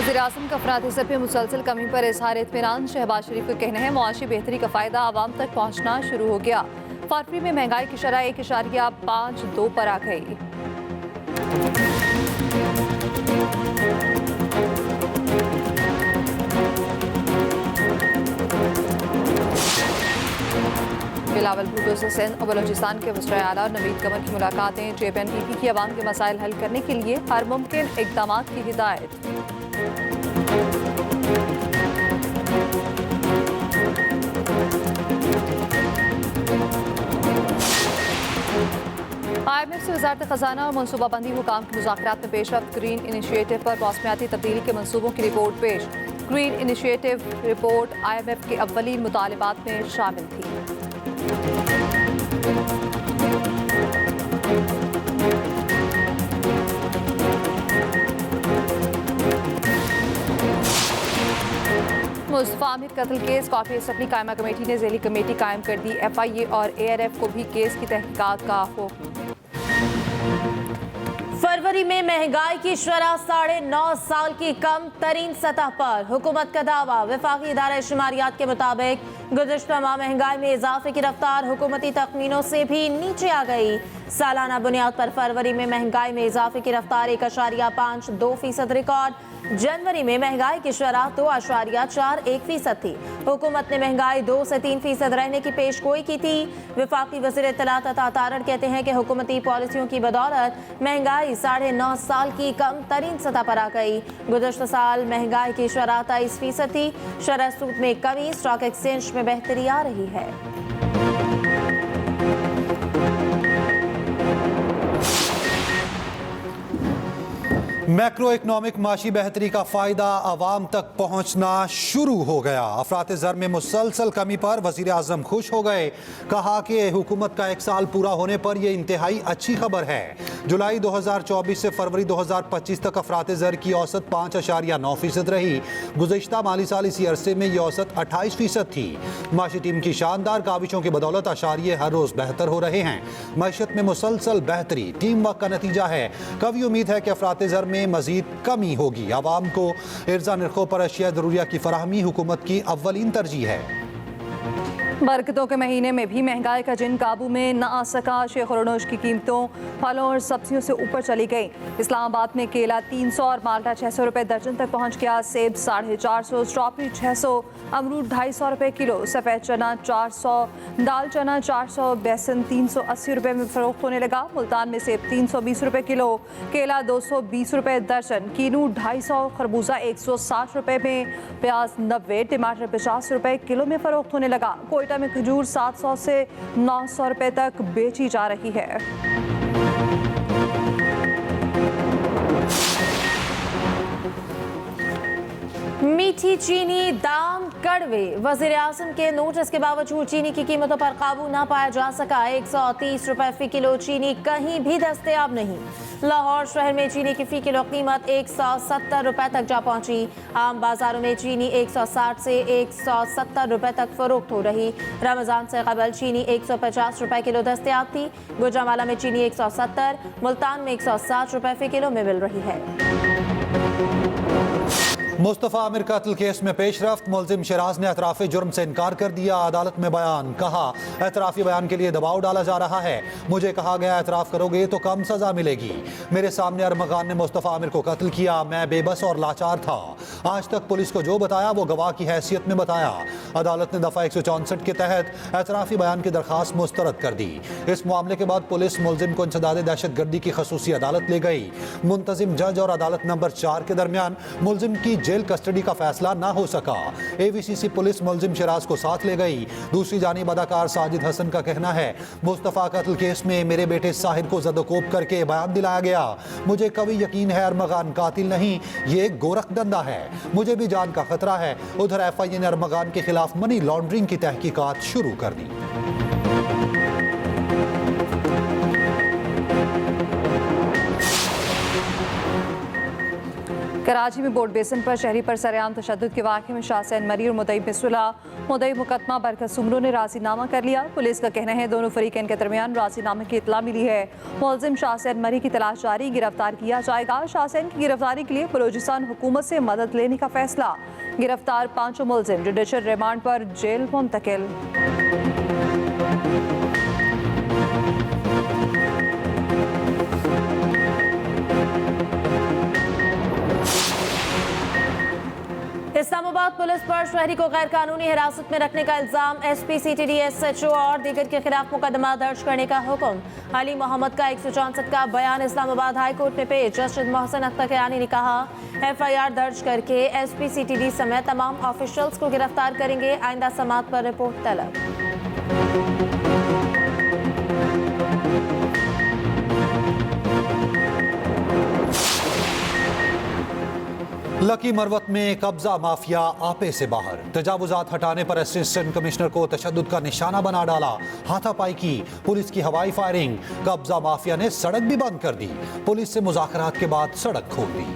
वज़ीर-ए-आज़म का अफराद-ए-ज़र में मुसलसल कमी पर इज़हार इत्मीनान। शहबाज शरीफ का कहना है मुआशी बेहतरी का फ़ायदा आवाम तक पहुँचना शुरू हो गया। फरवरी में महंगाई की शरह 1.52 पर आ गई। बिलावल भुट्टो से सिंध और बलोचिस्तान के वज़ीर आला नवीद कमर की मुलाकातें। JNPP की अवाम के मसाइल हल करने के लिए हर मुमकिन इक़दामात की हिदायत। IMF से वज़ारत ख़ज़ाना और मनसूबाबंदी हुकाम के मुज़ाकरात में पेशरफ्त। ग्रीन इनिशिएटिव पर मौसमियाती तब्दीली के मनसूबों की रिपोर्ट पेश। ग्रीन इनिशिएटिव रिपोर्ट IMF के अव्वलीन मुतालिबात में शामिल थी। मुस्तफ़ा आमिर कत्ल केस कॉफी असम्बली कायमा कमेटी ने ज़ेली कमेटी कायम कर दी। FIA और ARF को भी केस की तहकीकात का हुक्म। फरवरी में महंगाई की शरह 9.5 साल की कम तरीन सतह पर। हुकूमत का दावा। वफाकी इदारा शुमारियात के मुताबिक गुज़श्ता माह महंगाई में इजाफे की रफ्तार हुकूमती तखमीनों से भी नीचे आ गई। सालाना बुनियाद पर फरवरी में महंगाई में इजाफे की रफ्तार 1.52% रिकॉर्ड। जनवरी में महंगाई की शरह 2.41% थी। हुकूमत ने महंगाई 2 से 3% रहने की पेशगोई की थी। वफाकी वज़ीर इत्तलात अता तारड़ कहते हैं कि हुकूमती पॉलिसियों की बदौलत महंगाई 9.5 साल की कम तरीन सतह पर आ गई। गुज़श्ता साल महंगाई की शरह 23% थी। शरह सूद में कमी, स्टॉक एक्सचेंज में बेहतरी आ रही है। मैक्रो इकनॉमिक माशी बेहतरी का फ़ायदा आवाम तक पहुँचना शुरू हो गया। अफरात-ए-ज़र में मुसलसल कमी पर वज़ीर-ए-आज़म खुश हो गए। कहा कि हुकूमत का 1 साल पूरा होने पर यह इंतहाई अच्छी खबर है। जुलाई 2024 से फरवरी 2025 तक अफरात-ए-ज़र की औसत 5.9% रही। गुज़श्ता माली साल इसी अरसे में यह औसत 28% थी। माशी टीम की शानदार काविशों की बदौलत अशारिये हर रोज़ बेहतर हो रहे हैं। मईशत में मुसलसल बेहतरी टीम वर्क का नतीजा है। कभी उम्मीद है कि अफरात-ए-ज़र में मजीद कमी होगी। आवाम को इर्जा निर्खों पर अशिया ज़रूरिया की फराहमी हुकूमत की अव्वलीन तरजीह है। बरकतों के महीने में भी महंगाई का जिन काबू में न आ सका। शेख और नोश की कीमतों फलों और सब्जियों से ऊपर चली गई। इस्लामाबाद में केला 300 और माल्टा 600 रुपए दर्जन तक पहुंच गया। सेब 450, स्ट्रॉबेरी 600, अमरूद 250 रुपए किलो, सफ़ेद चना 400, दाल चना 400, बेसन 380 रुपए में फरोख्त होने लगा। मुल्तान में सेब 320 रुपए किलो, केला 220 रुपए दर्जन, कीनू 250, खरबूजा 160 रुपए में, प्याज 90, टमाटर 50 रुपए किलो में फरोख्त होने लगा। कोयटा में खजूर 700 से 900 रुपए तक बेची जा रही है। मीठी चीनी दाम कड़वे। वज़ीर-ए-आज़म के नोटिस के बावजूद चीनी की कीमतों पर काबू ना पाया जा सका। 130 रुपए फी किलो चीनी कहीं भी दस्तयाब नहीं। लाहौर शहर में चीनी की फी किलो कीमत 170 रुपए तक जा पहुंची। आम बाजारों में चीनी 160 से 170 रुपए तक फरोख्त हो रही। रमजान से कबल चीनी 150 रुपए किलो दस्तयाब थी। गुजरांवाला में चीनी 170, मुल्तान में 160 रुपए फी किलो में मिल रही है। मुस्तफ़ा आमिर कत्ल केस में पेशरफ्त। मुलजिम शराज ने एतराफ़ जुर्म से इनकार कर दिया। अदालत में बयान। कहा एतराफ़ी बयान के लिए दबाव डाला जा रहा है। मुझे कहा गया एतराफ़ करोगे तो कम सज़ा मिलेगी। मेरे सामने अरमगान ने मुस्तफ़ा आमिर को कत्ल किया। मैं बेबस और लाचार था। आज तक पुलिस को जो बताया वो गवाह की हैसियत में बताया। अदालत ने दफ़ा 164 के तहत एतराफ़ी बयान की दरख्वास्त मुस्तरद कर दी। इस मामले के बाद पुलिस मुलजिम को इंसदाद दहशत गर्दी की खसूसी अदालत ले गई। मुंतजिम जज और अदालत नंबर 4 के दरमियान मुलजिम की जेल कस्टडी का फैसला ना हो सका। AVCC पुलिस मुलजिम शराज को साथ ले गई। दूसरी जानिब अदाकार साजिद हसन का कहना है मुस्तफ़ा कत्ल केस में मेरे बेटे साहिर को जदोकोब करके बयान दिलाया गया। मुझे कभी यकीन है अरमगान कातिल नहीं, ये गोरखदंदा है। मुझे भी जान का खतरा है। उधर FIA ने अरमगान के खिलाफ मनी लॉन्ड्रिंग की तहकीकात शुरू कर दी। कराची में बोट बेसिन पर शहरी पर सरेआम तशद्दुद के वाक़े में शाह सैन मरी और मुद्दई में सुलह। मुद्दई मुकदमा बरकत सुमरो ने राज़ीनामा कर लिया। पुलिस का कहना है दोनों फरीकैन के दरमियान राज़ीनामे की इतला मिली है। मुलजिम शाह सैन मरी की तलाश जारी, गिरफ्तार किया जाएगा। शाह सैन की गिरफ्तारी के लिए बलूचिस्तान हुकूमत से मदद लेने का फैसला। गिरफ्तार 5 मुलजिम जुडिशल रिमांड पर जेल मुंतकिल। इस्लामाबाद पुलिस पर शहरी को गैर कानूनी हिरासत में रखने का इल्जाम, एसपी, सीटीडी, एसएचओ और दीगर के खिलाफ मुकदमा दर्ज करने का हुक्म। अली मोहम्मद का 164 का बयान इस्लामाबाद हाई कोर्ट में पेश। जस्टिस मोहसिन अख्तर किरानी ने कहा, एफआईआर दर्ज करके एसपी, सीटीडी समेत तमाम ऑफिशियल्स को गिरफ्तार करेंगे। आइंदा समाअत पर रिपोर्ट तलब। लकी मरवत में कब्जा माफिया आपे से बाहर। तजावुजात हटाने पर असिस्टेंट कमिश्नर को तशद्दुद का निशाना बना डाला। हाथापाई की, पुलिस की हवाई फायरिंग। कब्जा माफिया ने सड़क भी बंद कर दी। पुलिस से मुज़ाकरात के बाद सड़क खोल दी।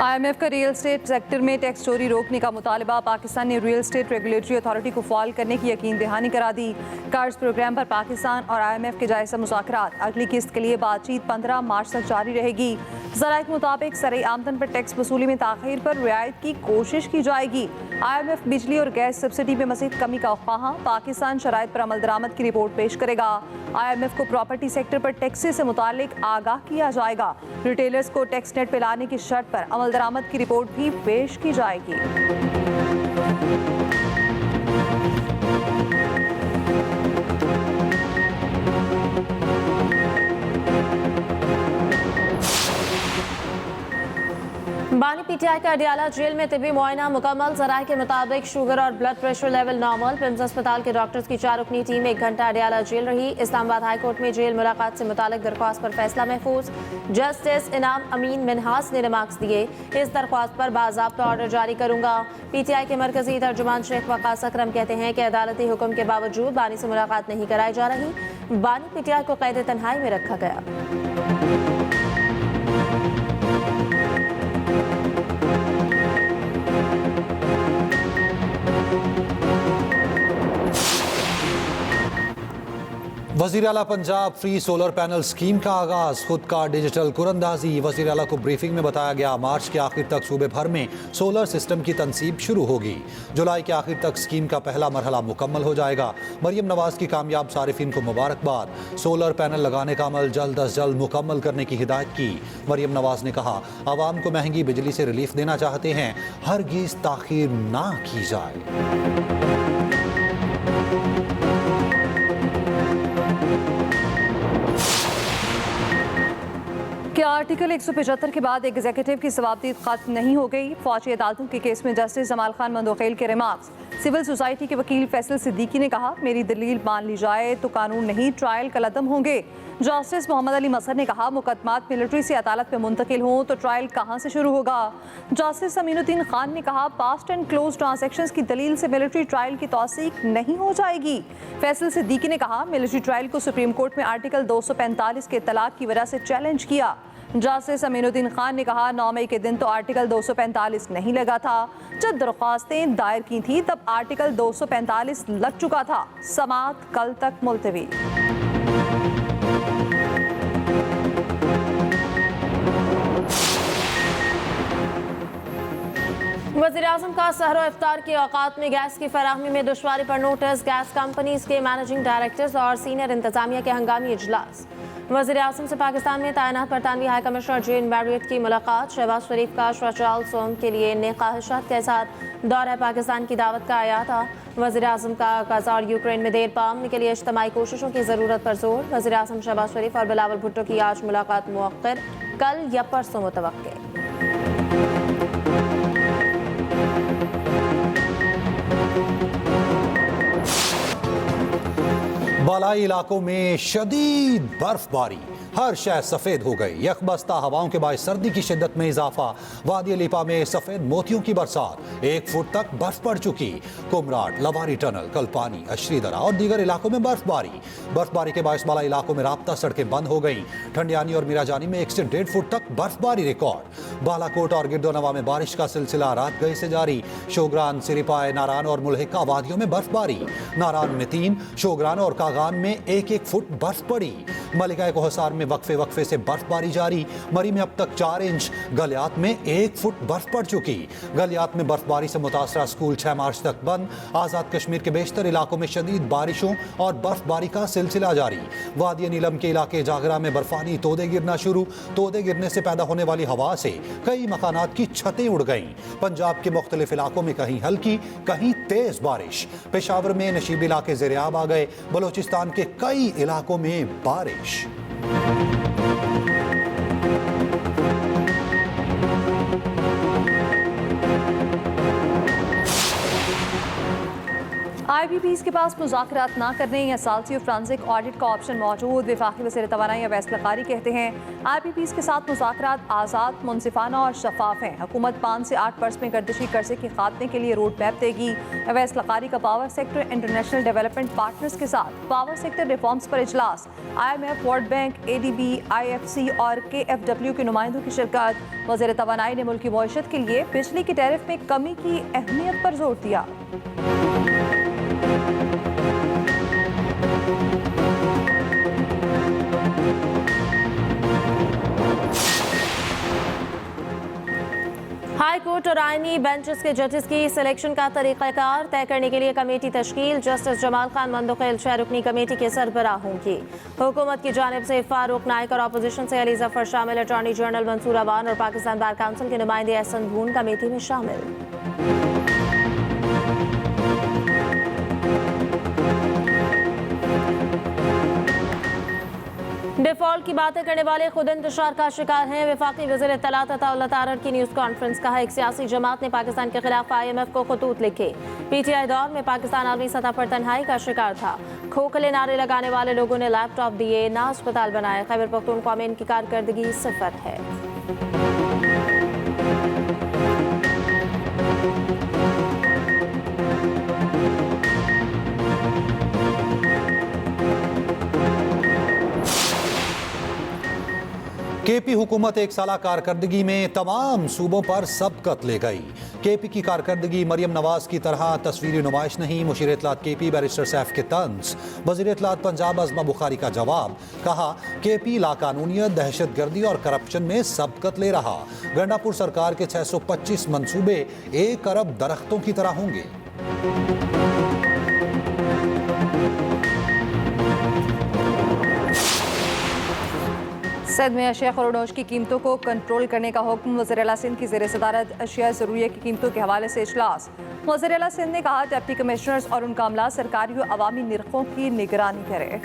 IMF का रियल एस्टेट सेक्टर में टैक्स चोरी रोकने का मुतालबा। पाकिस्तान ने रियल एस्टेट रेगुलेटरी अथॉरिटी को फाल करने की यकीन दहानी करा दी। कर्ज प्रोग्राम पर पाकिस्तान और IMF के जायजा मुज़ाकरात। अगली किस्त के लिए बातचीत 15 मार्च तक जारी रहेगी। ज़राए के मुताबिक सरे आमदन पर टैक्स वसूली में ताख़ीर पर रियायत की कोशिश की जाएगी। IMF बिजली और गैस सब्सिडी में मज़ीद कमी का ख्वाह। पाकिस्तान शराइत पर अमल दरामद की रिपोर्ट पेश करेगा। IMF को प्रॉपर्टी सेक्टर पर टैक्सेस से मुतालिक आगाह किया जाएगा। रिटेलर्स को टैक्स नेट पे लाने की शर्त पर अमल दरामद की रिपोर्ट भी पेश की जाएगी। बानी पीटीआई का अडियाला जेल में तिबी मुआयना मुकम्मल। ज़राए के मुताबिक शुगर और blood pressure level normal. PIMS अस्पताल के डॉक्टर्स की 4 रुकनी टीम 1 घंटा अडियाला जेल रही। इस्लामाबाद हाई कोर्ट में जेल मुलाकात से मुतालिक दरख्वास्त पर फैसला महफूज। जस्टिस इनाम अमीन मिनहास ने रिमार्क्स दिए, इस दरख्वास्त पर बाज़ाब्ता ऑर्डर जारी करूंगा। पीटीआई के मरकजी तर्जुमान शेख वकास अकरम कहते हैं कि अदालती हुक्म के बावजूद बानी से मुलाकात नहीं कराई जा रही। बानी पीटीआई को कैद तन्हाई में रखा गया। वज़ीर आला Punjab free solar panel scheme का आगाज। खुद का डिजिटल कुरंदाजी। वज़ीर आला को ब्रीफिंग में बताया गया, मार्च के आखिर तक सूबे भर में सोलर सिस्टम की तनसीब शुरू होगी। जुलाई के आखिर तक स्कीम का पहला मरहला मुकम्मल हो जाएगा। मरियम नवाज की कामयाब सारिफिन को मुबारकबाद। सोलर पैनल लगाने का अमल जल्द अज जल्द मुकम्मल करने की हिदायत की। मरियम नवाज ने कहा, आवाम को महंगी बिजली से रिलीफ देना चाहते हैं, हरगिज़ ताख़ीर ना की जाए। क्या आर्टिकल 175 के बाद एग्जीक्यूटिव की सवाबदीद खत्म नहीं हो गई? फौजी अदालतों के केस में जस्टिस जमाल खान मंदोखेल के रिमार्क्स। सिविल सोसाइटी के वकील फैसल सिद्दीकी ने कहा, मेरी दलील मान ली जाए तो कानून नहीं, ट्रायल कलअदम होंगे। जस्टिस मोहम्मद अली मसर ने कहा, मुकदमात मिलिट्री से अदालत में मुंतकिल हों तो ट्रायल कहाँ से शुरू होगा? जस्टिस अमीनुद्दीन खान ने कहा, पास्ट एंड क्लोज ट्रांजैक्शंस की दलील से मिलिट्री ट्रायल की तौसीक नहीं हो जाएगी। फैसल सिद्दीकी ने कहा, मिलिट्री ट्रायल को सुप्रीम कोर्ट में आर्टिकल 245 के तलाक की वजह से चैलेंज किया। जस्टिस अमीनुद्दीन खान ने कहा, 9 मई के दिन तो आर्टिकल 245 नहीं लगा था। जब दरख्वास्तें दायर की थी तब आर्टिकल 245 लग चुका था। समाअत कल तक मुलतवी। वज़ीर-ए-आज़म का सहरो इफ्तार के औकात में गैस की फराहमी में दुश्वारी पर नोटिस। गैस कंपनीज के मैनेजिंग डायरेक्टर्स और सीनियर इंतजामिया के हंगामी इजलास। वज़ीर-ए-आज़म से पाकिस्तान में तैनात बरतानवी हाई कमिश्नर जेन मैरियट की मुलाकात। शहबाज शरीफ का शौचाल सोम के लिए नेक ख्वाहिशात के साथ दौरा पाकिस्तान की दावत का आया था। वज़ीर-ए-आज़म का गाज़ा और यूक्रेन में देर पामने के लिए इज्तिमाई कोशिशों की ज़रूरत पर जोर। वज़ीर-ए-आज़म शहबाज शरीफ और बिलावल भुट्टो की आज मुलाकात मुअक्कर, कल या परसों मुतवक्के। बालाई इलाकों में शदीद बर्फबारी, हर शय सफेद हो गई। यकबस्ता हवाओं के बायस सर्दी की शिद्दत में इजाफा। वादी लिपा में सफेद मोतियों की बरसात, 1 फुट तक बर्फ पड़ चुकी। कुमराट, लवारी टनल, कल्पानी, अश्रीदरा और दीगर इलाकों में बर्फबारी के बायस बाला इलाकों में राब्ता सड़कें बंद हो गई। ठंडियानी और मीराजानी में 1 से 1.5 फुट तक बर्फबारी रिकॉर्ड। बालाकोट और गिरदोनवा में बारिश का सिलसिला रात गए से जारी। शोगरान, सिरिपाए, नारान और मुल्हिका वादियों में बर्फबारी। नारान में 3, शोगरान और कागान में 1-1 फुट बर्फ पड़ी। मलिका कोहसार में वक्फे से बर्फबारी जारी। मरी में अब तक 4 इंच, गलियात में 1 फुट बर्फ पड़ चुकी। गलियात में बर्फबारी से मुतासरा स्कूल 6 मार्च तक बंद। आजाद कश्मीर के बेशतर इलाकों में शदीद बारिशों और बर्फबारी का सिलसिला जारी। वादी नीलम के इलाके जागरा में बर्फानी तोदे गिरना शुरू। तोदे गिरने से पैदा होने वाली हवा से कई मकानात की छतें उड़ गईं। पंजाब के मुख्तलिफ इलाकों में कहीं हल्की, कहीं तेज बारिश। पेशावर में नशीब इलाके ज़ेर-ए-आब आ गए। बलोचिस्तान के कई इलाकों में बारिश। IPPs के पास मुज़ाकरात ना करने या सालसी और फ्रांसिक ऑडिट का ऑप्शन मौजूद। वफाकी वज़ीर तवानाई अवैस लकारी कहते हैं IPPs के साथ मुज़ाकरात आज़ाद, मुनसिफाना और शफाफ हैं। हुकूमत 5 से 8% में गर्दिशी कर्जे के खात्मे के लिए रोड मैप देगी। अवैस लकारी का power sector international development partners के साथ पावर सेक्टर रिफॉर्म्स पर इजलास। IMF, world bank, ADB, IFC और KFW के नुमाइंदों की शिरकत। वज़ीर तवानाई ने मुल्क की मईशत के लिए बिजली की टैरिफ में कमी की अहमियत पर जोर दिया। हाई कोर्ट और आईनी बेंचेस के जजेस की सिलेक्शन का तरीक़ाकार तय करने के लिए कमेटी तश्कील। जस्टिस जमाल खान मंदोखेल 6 रुकनी कमेटी के सरबराह होंगी। हुकूमत की जानिब से फारूक नाइक और अपोजिशन से अली जफर शामिल। अटॉर्नी जनरल मंसूर अवान और पाकिस्तान बार काउंसिल के नुमाइंदे एहसन भून कमेटी में शामिल। डिफॉल्ट की बातें करने वाले खुद इंतशार का शिकार हैं। वफाकी वज़ीर इत्तलात अताउल्लाह तारड़ की न्यूज़ कॉन्फ्रेंस। कहा एक सियासी जमात ने पाकिस्तान के खिलाफ IMF को खतूत लिखे। PTI दौर में पाकिस्तान आलमी सतह पर तन्हाई का शिकार था। खोखले नारे लगाने वाले लोगों ने लैपटॉप दिए, ना अस्पताल बनाए। खैबर पख्तूनख्वा में इनकी कारकर्दगी 0 है। KP हुकूमत 1 साला कारकर्दगी में तमाम सूबों पर सबकत ले गई। KP की कारकर्दगी मरियम नवाज की तरह तस्वीरी नुमाइश नहीं। मुशीर इत्तलात KP बैरिस्टर सैफ के तंज। वज़ीर इत्तलात पंजाब अज़मा बुखारी का जवाब। कहा KP लाकानूनियत, दहशतगर्दी और करप्शन में सबकत ले रहा। गंडापुर सरकार के 625 मंसूबे 1 अरब दरख्तों की तरह होंगे। सिंध में अशिया खुर्दनोश की कीमतों को कंट्रोल करने का हुक्म। वज़ीर आला सिंध की ज़ेर सदारत अशिया ज़रूरिया की कीमतों के हवाले से इजलास। वज़ीर आला सिंध ने कहा डिप्टी कमिश्नर्स और उनका अमला सरकारी और अवामी निर्खों की निगरानी करे।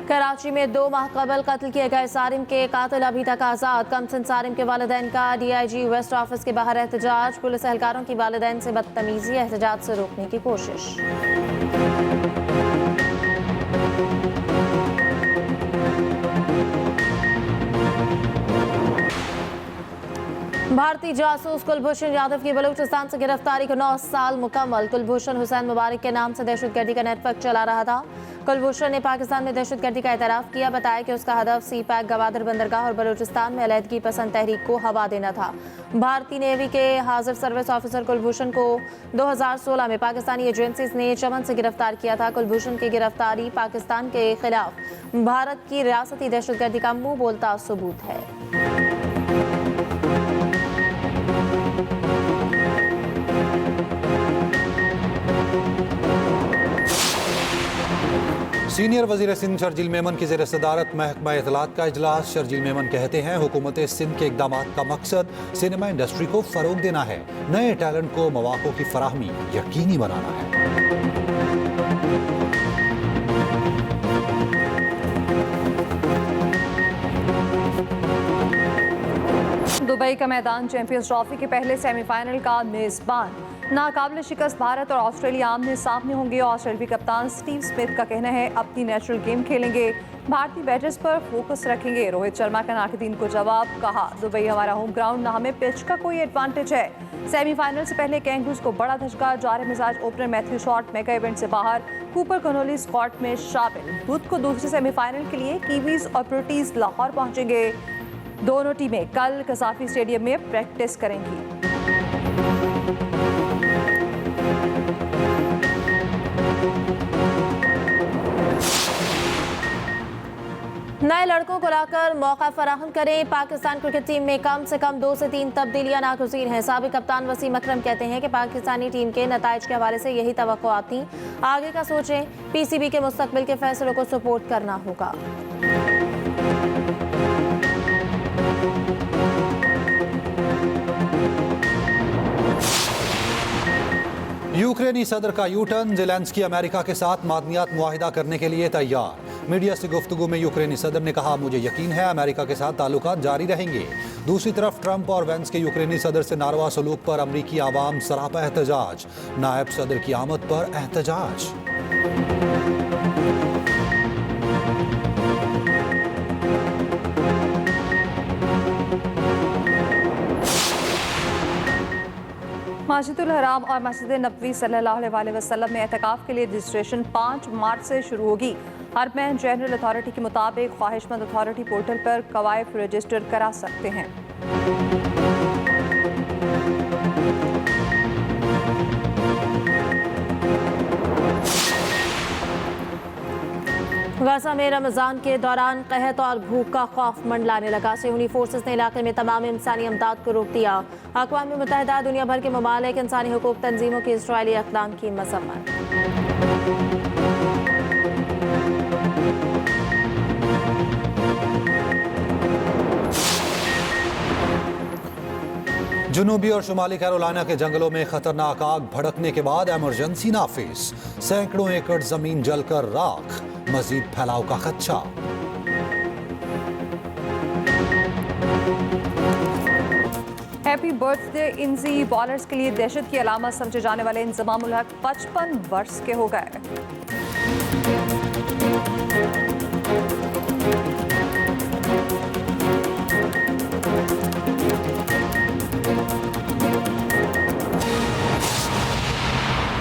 कराची में 2 माह कबल कत्ल किए गए सारिम के कातिल अभी तक आज़ाद। कमसिन सारिम के वालिदैन का DIG वेस्ट ऑफिस के बाहर एहतजाज। पुलिस एहलकारों की वालिदैन से बदतमीजी, एहतजाज से रोकने की कोशिश। भारतीय जासूस कुलभूषण यादव की बलूचिस्तान से गिरफ्तारी को 9 साल मुकम्मल। कुलभूषण हुसैन मुबारक के नाम से दहशतगर्दी का नेटवर्क चला रहा था। कुलभूषण ने पाकिस्तान में दहशतगर्दी का एतराफ़ किया। बताया कि उसका हदफ CPAC, गवादर बंदरगाह और बलूचिस्तान में अलहदगी पसंद तहरीक को हवा देना था। भारतीय नेवी के हाजिर सर्विस ऑफिसर कुलभूषण को 2016 में पाकिस्तानी एजेंसीज ने चमन से गिरफ्तार किया था। कुलभूषण की गिरफ्तारी पाकिस्तान के खिलाफ भारत की रियासती दहशतगर्दी का मुंह बोलता सबूत है। सीनियर वज़ीर सिंध शर्जील मेमन की ज़ेर सदारत महकमा इत्तलात का इजलास। शर्जील मेमन कहते हैं हुकूमत सिंध के इक़दामात का मकसद सिनेमा इंडस्ट्री को फ़रोग़ देना है, नए टैलेंट को मौक़ों की फराहमी यकीनी बनाना है। दुबई का मैदान चैंपियंस ट्रॉफी के पहले सेमीफाइनल का मेजबान। नाकाबिल शिकस्त भारत और ऑस्ट्रेलिया आमने सामने होंगे। ऑस्ट्रेलियाई कप्तान स्टीव स्मिथ का कहना है अपनी नेचुरल गेम खेलेंगे, भारतीय बैटर्स पर फोकस रखेंगे। रोहित शर्मा का नाकदीन को जवाब, कहा दुबई हमारा होम ग्राउंड, ना हमें पिच का कोई एडवांटेज है। सेमीफाइनल से पहले कैंगरूज को बड़ा धचका, जारे मिजाज opener Matthew Short mega event से बाहर, कूपर कनोली स्क्वाड में शामिल। बुध को दूसरे सेमीफाइनल के लिए कीवीज और प्रोटीज लाहौर पहुंचेंगे। दोनों टीमें कल कसाफी स्टेडियम में प्रैक्टिस करेंगी। नए लड़कों को लाकर मौका फराहम करें। पाकिस्तान क्रिकेट टीम में कम से कम 2 से 3 तब्दीलियां नागुज़ीर हैं। साबिक कप्तान वसीम अकरम कहते हैं कि पाकिस्तानी टीम के नताइज के हवाले से यही तवक्कुआत थी। आगे का सोचें, पीसीबी के मुस्तकबिल के फैसलों को सपोर्ट करना होगा। यूक्रेनी सदर का यूटर्न, ज़ेलेंस्की अमेरिका के साथ मादनियात मुआहिदा करने के लिए तैयार। मीडिया से गुफ्तगू में यूक्रेनी सदर ने कहा, मुझे यकीन है अमेरिका के साथ ताल्लुकात जारी रहेंगे। दूसरी तरफ ट्रंप और वेंस के यूक्रेनी सदर से नारवा सलूक पर अमरीकी आवाम सरापा एहतजाज। नायब सदर की आमद पर एहतजाज। मस्जिदुल हराम और मस्जिद नबवी सल्लल्लाहु अलैहि वसल्लम में एहतिकाफ के लिए रजिस्ट्रेशन 5 मार्च से शुरू होगी। हरमैन जनरल अथॉरिटी के मुताबिक ख्वाहिशमंद अथॉरिटी पोर्टल पर कवायफ रजिस्टर करा सकते हैं। गाजा में रमज़ान के दौरान कहत और भूख का खौफ मंडलाने लगा। सियोनी फोर्सेस ने इलाके में तमाम इंसानी इमदाद को रोक दिया। अक़वाम मुत्तहिदा दुनिया भर के ममालिक इंसानी हुकूक तंजीमों के इसराइली इक़दाम की मज़म्मत। जनूबी और शुमाली कैरोलिना के जंगलों में खतरनाक आग भड़कने के बाद इमरजेंसी नाफिज। सैकड़ों एकड़ जमीन जलकर राख, मजीद फैलाव का खदशा। हैप्पी बर्थडे इंजी बॉलर्स के लिए दहशत की अलामत समझे जाने वाले इंजमामुल हक 55 वर्ष के हो गए।